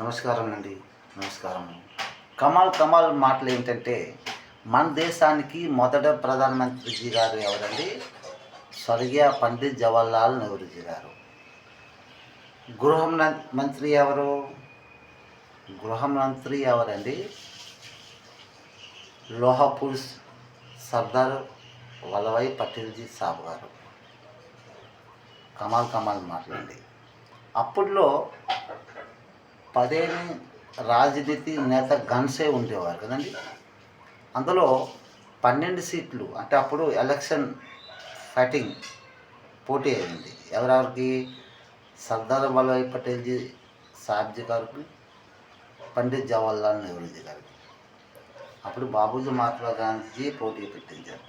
నమస్కారం అండి. నమస్కారం. కమాల్ మాటలు ఏంటంటే, మన దేశానికి మొదట ప్రధానమంత్రి గారు ఎవరండి? స్వర్గీయ పండిత్ జవహర్లాల్ నెహ్రూజీ గారు. గృహ మంత్రి ఎవరు? గృహ మంత్రి ఎవరండి? లోహపురుష్ సర్దార్ వల్లభాయ్ పటేల్జీ సాబ్ గారు. కమాల్ మాటలండి. అప్పట్లో 10 రాజనీతి నేత గన్సే ఉండేవారు కదండి. అందులో 12 సీట్లు, అంటే అప్పుడు ఎలక్షన్ ఫైటింగ్ పోటీ అయింది. ఎవరెవరికి? సర్దార్ వల్లభాయ్ పటేల్జీ సాబ్జీ గారికి, పండిత్ జవహర్లాల్ నెహ్రూజీ గారికి. అప్పుడు బాబూజీ మహాత్మా గాంధీజీ పోటీ పెట్టించారు.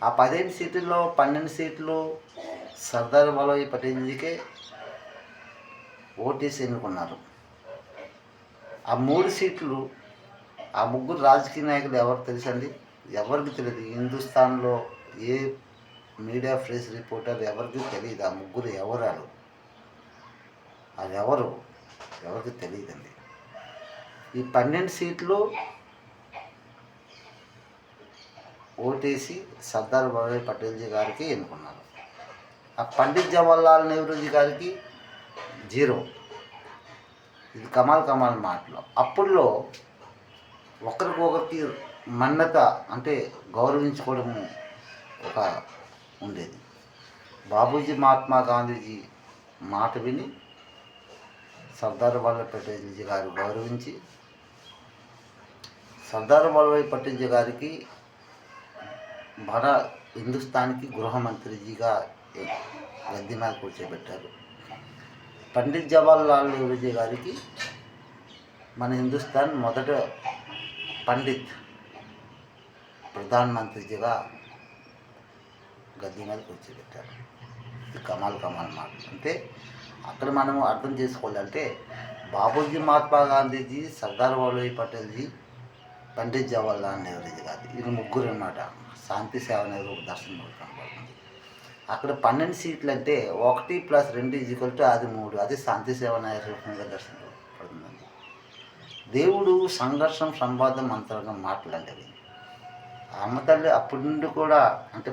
ఆ 15 సీట్లలో 12 సీట్లు సర్దార్ వల్లభాయ్ పటేల్జీకే ఓటేసి ఎన్నుకున్నారు. ఆ 3 సీట్లు, ఆ ముగ్గురు రాజకీయ నాయకులు ఎవరు తెలుసండి? ఎవరికి తెలియదు. హిందుస్థాన్లో ఏ మీడియా ప్రెస్ రిపోర్టర్ ఎవరికి తెలియదు ఆ ముగ్గురు ఎవరు. అది ఎవరికి తెలియదండి. ఈ 12 సీట్లు ఓటేసి సర్దార్ వల్లభాయ్ పటేల్జీ గారికి ఎన్నుకున్నారు. ఆ పండిత్ జవహర్లాల్ నెహ్రూజీ గారికి 0. ఇది కమాల్ మాటలు. అప్పుల్లో ఒకరికొకరికి మన్నత, అంటే గౌరవించుకోవడం ఒక ఉండేది. బాబూజీ మహాత్మా గాంధీజీ మాట విని సర్దార్ వల్లభాయ్ పటేల్జీ గారు గౌరవించి, సర్దార్ వల్లభాయ్ పటేల్జీ గారికి మన హిందుస్థాన్కి గృహ మంత్రిజీగా గద్దె మీద కూర్చోబెట్టారు. పండిత్ జవహర్లాల్ నెహ్రూజీ గారికి మన హిందుస్థాన్ మొదట పండిత్ ప్రధానమంత్రిజీగా గద్దె మీద కూర్చోబెట్టారు. ఇది కమాల్ మాట. అంటే అక్కడ మనం అర్థం చేసుకోవాలంటే, బాబూజీ మహాత్మా గాంధీజీ, సర్దార్ వల్లభాయ్ పటేల్జీ, పండిత్ జవహర్లాల్ నెహ్రూజీ గారు, ఇది ముగ్గురు అన్నమాట. శాంతి సేవ అనేది ఒక దర్శనం కనబడుతుంది. అక్కడ 12 సీట్లు అంటే 1 + 2 అది 3. అది శాంతి సేవ రూపంగా దర్శనం పడుతుందండి. దేవుడు సంఘర్షం సంవాదం అంతరంగం మాటలంటవి. అమ్మ తల్లి అప్పటి నుండి కూడా, అంటే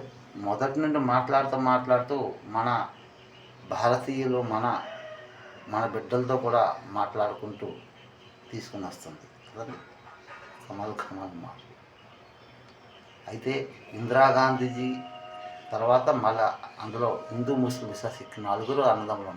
మొదటి నుండి మాట్లాడుతూ మన భారతీయులు మన బిడ్డలతో కూడా మాట్లాడుకుంటూ తీసుకుని వస్తుంది కదండి. కమాల్ మాట. అయితే ఇందిరాగాంధీజీ తర్వాత మళ్ళా అందులో హిందూ, ముస్లిం, సిక్ 4 అన్నదమ్ములు